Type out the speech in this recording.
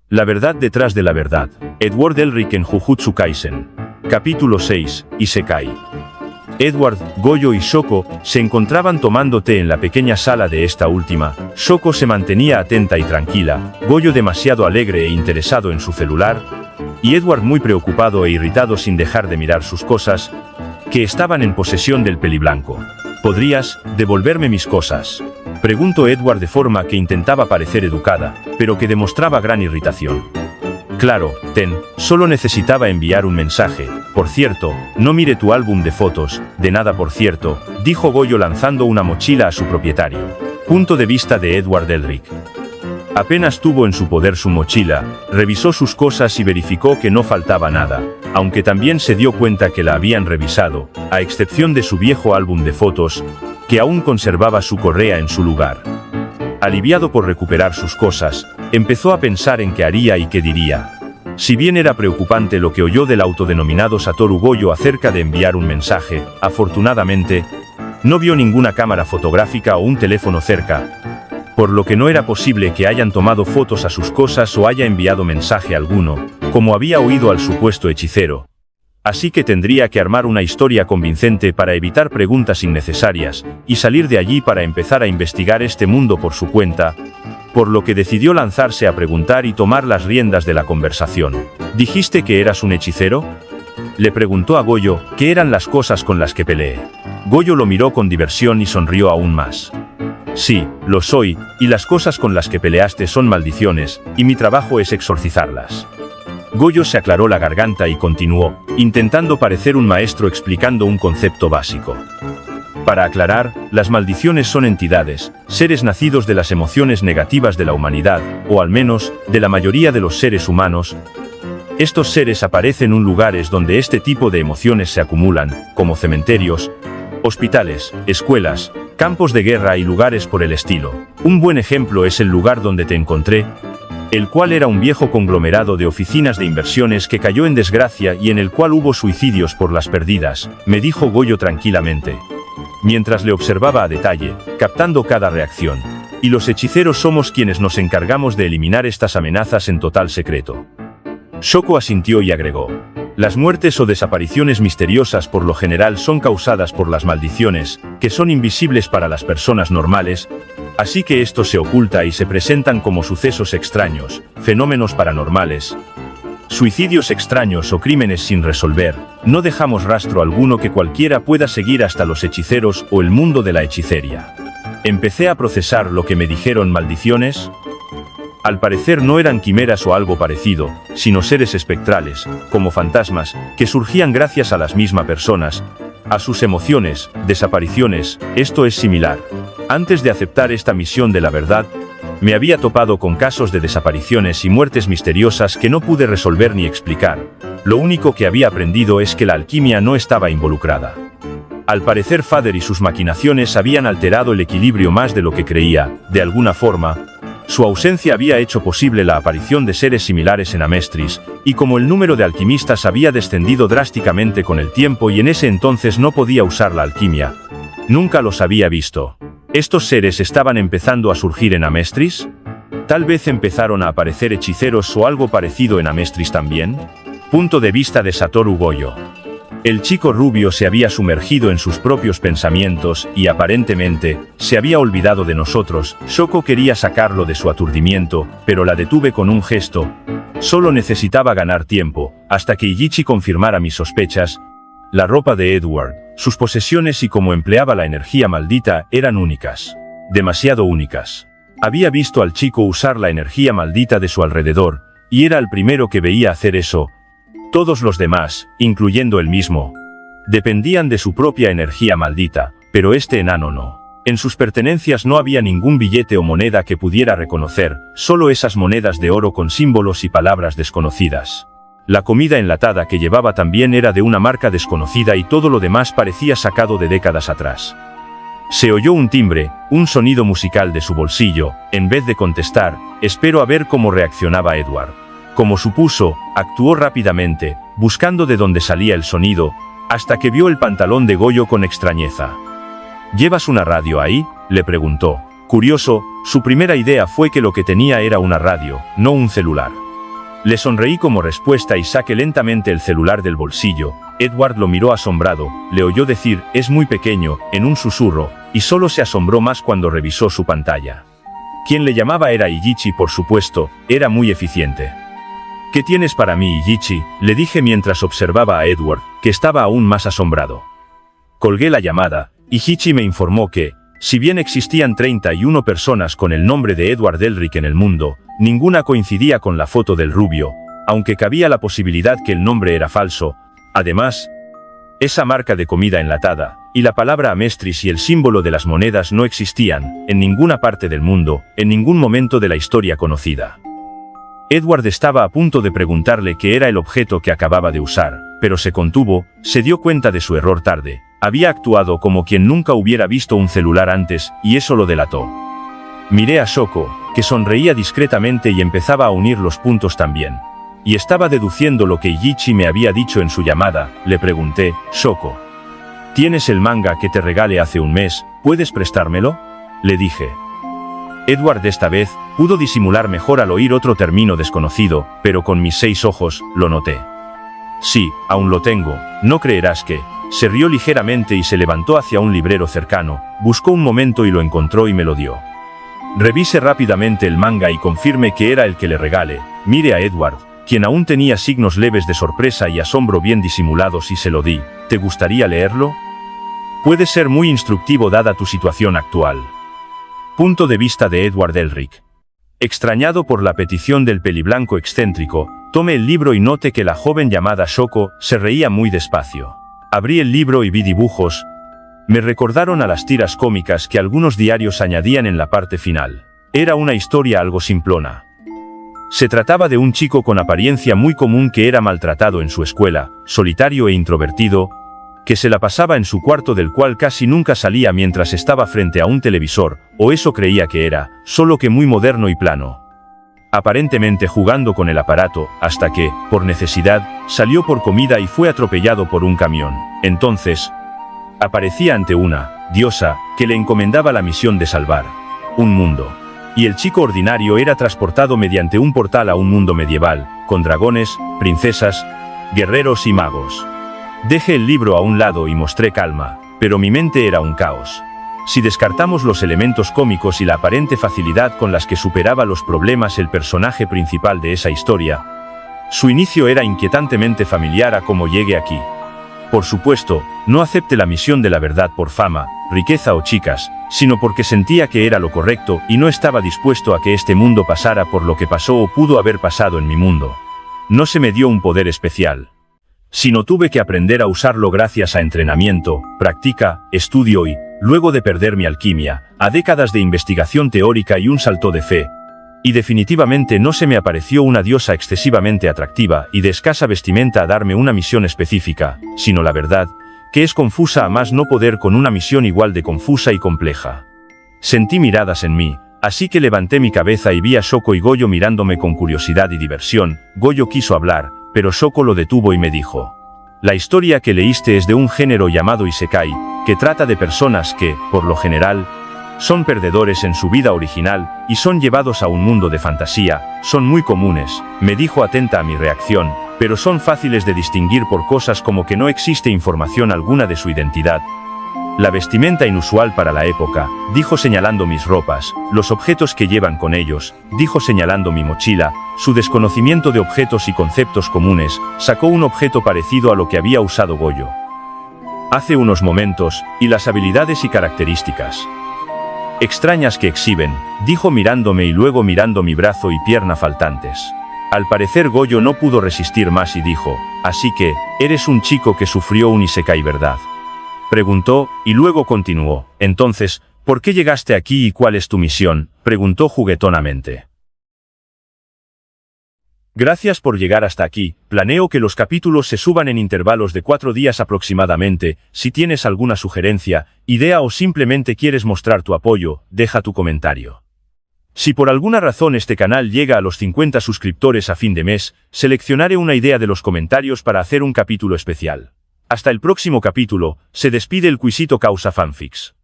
La verdad detrás de la verdad. Edward Elric en Jujutsu Kaisen. Capítulo 6. Isekai. Edward, Goyo y Shoko se encontraban tomando té en la pequeña sala de esta última. Shoko se mantenía atenta y tranquila, Goyo demasiado alegre e interesado en su celular, y Edward muy preocupado e irritado sin dejar de mirar sus cosas, que estaban en posesión del peliblanco. ¿Podrías devolverme mis cosas?, preguntó Edward de forma que intentaba parecer educada, pero que demostraba gran irritación. Claro, Ten, solo necesitaba enviar un mensaje. Por cierto, no mire tu álbum de fotos, de nada por cierto, dijo Goyo lanzando una mochila a su propietario. Punto de vista de Edward Elric. Apenas tuvo en su poder su mochila, revisó sus cosas y verificó que no faltaba nada, aunque también se dio cuenta que la habían revisado, a excepción de su viejo álbum de fotos, que aún conservaba su correa en su lugar. Aliviado por recuperar sus cosas, empezó a pensar en qué haría y qué diría. Si bien era preocupante lo que oyó del autodenominado Satoru Goyo acerca de enviar un mensaje, afortunadamente, no vio ninguna cámara fotográfica o un teléfono cerca, por lo que no era posible que hayan tomado fotos a sus cosas o haya enviado mensaje alguno, como había oído al supuesto hechicero. Así que tendría que armar una historia convincente para evitar preguntas innecesarias, y salir de allí para empezar a investigar este mundo por su cuenta, por lo que decidió lanzarse a preguntar y tomar las riendas de la conversación. ¿Dijiste que eras un hechicero?, le preguntó a Goyo, ¿qué eran las cosas con las que peleé? Goyo lo miró con diversión y sonrió aún más. Sí, lo soy, y las cosas con las que peleaste son maldiciones, y mi trabajo es exorcizarlas. Goyo se aclaró la garganta y continuó, intentando parecer un maestro explicando un concepto básico. Para aclarar, las maldiciones son entidades, seres nacidos de las emociones negativas de la humanidad, o al menos, de la mayoría de los seres humanos. Estos seres aparecen en lugares donde este tipo de emociones se acumulan, como cementerios, hospitales, escuelas, campos de guerra y lugares por el estilo. Un buen ejemplo es el lugar donde te encontré, el cual era un viejo conglomerado de oficinas de inversiones que cayó en desgracia y en el cual hubo suicidios por las pérdidas, me dijo Goyo tranquilamente, mientras le observaba a detalle, captando cada reacción. Y los hechiceros somos quienes nos encargamos de eliminar estas amenazas en total secreto. Shoko asintió y agregó, las muertes o desapariciones misteriosas por lo general son causadas por las maldiciones, que son invisibles para las personas normales, así que esto se oculta y se presentan como sucesos extraños, fenómenos paranormales, suicidios extraños o crímenes sin resolver. No dejamos rastro alguno que cualquiera pueda seguir hasta los hechiceros o el mundo de la hechicería. Empecé a procesar lo que me dijeron maldiciones. Al parecer no eran quimeras o algo parecido, sino seres espectrales, como fantasmas, que surgían gracias a las mismas personas, a sus emociones, desapariciones. Esto es similar. Antes de aceptar esta misión de la verdad, me había topado con casos de desapariciones y muertes misteriosas que no pude resolver ni explicar. Lo único que había aprendido es que la alquimia no estaba involucrada. Al parecer Father y sus maquinaciones habían alterado el equilibrio más de lo que creía, de alguna forma. Su ausencia había hecho posible la aparición de seres similares en Amestris, y como el número de alquimistas había descendido drásticamente con el tiempo y en ese entonces no podía usar la alquimia, nunca los había visto. ¿Estos seres estaban empezando a surgir en Amestris? ¿Tal vez empezaron a aparecer hechiceros o algo parecido en Amestris también? Punto de vista de Satoru Goyo. El chico rubio se había sumergido en sus propios pensamientos y aparentemente se había olvidado de nosotros. Shoko quería sacarlo de su aturdimiento, pero la detuve con un gesto. Solo necesitaba ganar tiempo, hasta que Iichi confirmara mis sospechas. La ropa de Edward, sus posesiones y cómo empleaba la energía maldita eran únicas. Demasiado únicas. Había visto al chico usar la energía maldita de su alrededor, y era el primero que veía hacer eso. Todos los demás, incluyendo él mismo, dependían de su propia energía maldita, pero este enano no. En sus pertenencias no había ningún billete o moneda que pudiera reconocer, solo esas monedas de oro con símbolos y palabras desconocidas. La comida enlatada que llevaba también era de una marca desconocida y todo lo demás parecía sacado de décadas atrás. Se oyó un timbre, un sonido musical de su bolsillo. En vez de contestar, espero a ver cómo reaccionaba Edward. Como supuso, actuó rápidamente, buscando de dónde salía el sonido, hasta que vio el pantalón de Goyo con extrañeza. ¿Llevas una radio ahí?, le preguntó. Curioso, su primera idea fue que lo que tenía era una radio, no un celular. Le sonreí como respuesta y saqué lentamente el celular del bolsillo. Edward lo miró asombrado, le oyó decir, es muy pequeño, en un susurro, y solo se asombró más cuando revisó su pantalla. Quien le llamaba era Iichi, por supuesto, era muy eficiente. ¿Qué tienes para mí, Iichi?, le dije mientras observaba a Edward, que estaba aún más asombrado. Colgué la llamada, y Iichi me informó que, si bien existían 31 personas con el nombre de Edward Elric en el mundo, ninguna coincidía con la foto del rubio, aunque cabía la posibilidad que el nombre era falso. Además, esa marca de comida enlatada, y la palabra Amestris y el símbolo de las monedas no existían, en ninguna parte del mundo, en ningún momento de la historia conocida. Edward estaba a punto de preguntarle qué era el objeto que acababa de usar, pero se contuvo, se dio cuenta de su error tarde. Había actuado como quien nunca hubiera visto un celular antes, y eso lo delató. Miré a Shoko, que sonreía discretamente y empezaba a unir los puntos también. Y estaba deduciendo lo que Iichi me había dicho en su llamada. Le pregunté, Shoko, ¿tienes el manga que te regalé hace un mes? ¿Puedes prestármelo?, le dije. Edward esta vez pudo disimular mejor al oír otro término desconocido, pero con mis 6 ojos, lo noté. Sí, aún lo tengo, no creerás que... Se rió ligeramente y se levantó hacia un librero cercano, buscó un momento y lo encontró y me lo dio. Revisé rápidamente el manga y confirmé que era el que le regalé. Miré a Edward, quien aún tenía signos leves de sorpresa y asombro bien disimulados, y se lo di. ¿Te gustaría leerlo? Puede ser muy instructivo dada tu situación actual. Punto de vista de Edward Elric. Extrañado por la petición del peliblanco excéntrico, tomé el libro y noté que la joven llamada Shoko se reía muy despacio. Abrí el libro y vi dibujos. Me recordaron a las tiras cómicas que algunos diarios añadían en la parte final. Era una historia algo simplona. Se trataba de un chico con apariencia muy común que era maltratado en su escuela, solitario e introvertido, que se la pasaba en su cuarto del cual casi nunca salía mientras estaba frente a un televisor, o eso creía que era, solo que muy moderno y plano. Aparentemente jugando con el aparato, hasta que, por necesidad, salió por comida y fue atropellado por un camión. Entonces, aparecía ante una diosa que le encomendaba la misión de salvar un mundo. Y el chico ordinario era transportado mediante un portal a un mundo medieval, con dragones, princesas, guerreros y magos. Dejé el libro a un lado y mostré calma, pero mi mente era un caos. Si descartamos los elementos cómicos y la aparente facilidad con las que superaba los problemas el personaje principal de esa historia, su inicio era inquietantemente familiar a cómo llegué aquí. Por supuesto, no acepté la misión de la verdad por fama, riqueza o chicas, sino porque sentía que era lo correcto y no estaba dispuesto a que este mundo pasara por lo que pasó o pudo haber pasado en mi mundo. No se me dio un poder especial, sino tuve que aprender a usarlo gracias a entrenamiento, práctica, estudio y, luego de perder mi alquimia, a décadas de investigación teórica y un salto de fe. Y definitivamente no se me apareció una diosa excesivamente atractiva y de escasa vestimenta a darme una misión específica, sino la verdad, que es confusa a más no poder con una misión igual de confusa y compleja. Sentí miradas en mí, así que levanté mi cabeza y vi a Shoko y Goyo mirándome con curiosidad y diversión. Goyo quiso hablar, pero Shoko lo detuvo y me dijo: la historia que leíste es de un género llamado Isekai, que trata de personas que, por lo general, son perdedores en su vida original, y son llevados a un mundo de fantasía. Son muy comunes, me dijo atenta a mi reacción, pero son fáciles de distinguir por cosas como que no existe información alguna de su identidad. La vestimenta inusual para la época, dijo señalando mis ropas, los objetos que llevan con ellos, dijo señalando mi mochila, su desconocimiento de objetos y conceptos comunes, sacó un objeto parecido a lo que había usado Goyo hace unos momentos, y las habilidades y características extrañas que exhiben, dijo mirándome y luego mirando mi brazo y pierna faltantes. Al parecer Goyo no pudo resistir más y dijo: así que, eres un chico que sufrió un Isekai, ¿verdad? Preguntó, y luego continuó: entonces, ¿por qué llegaste aquí y cuál es tu misión?, preguntó juguetonamente. Gracias por llegar hasta aquí. Planeo que los capítulos se suban en intervalos de 4 días aproximadamente. Si tienes alguna sugerencia, idea o simplemente quieres mostrar tu apoyo, deja tu comentario. Si por alguna razón este canal llega a los 50 suscriptores a fin de mes, seleccionaré una idea de los comentarios para hacer un capítulo especial. Hasta el próximo capítulo, se despide el Cuisito Causa Fanfics.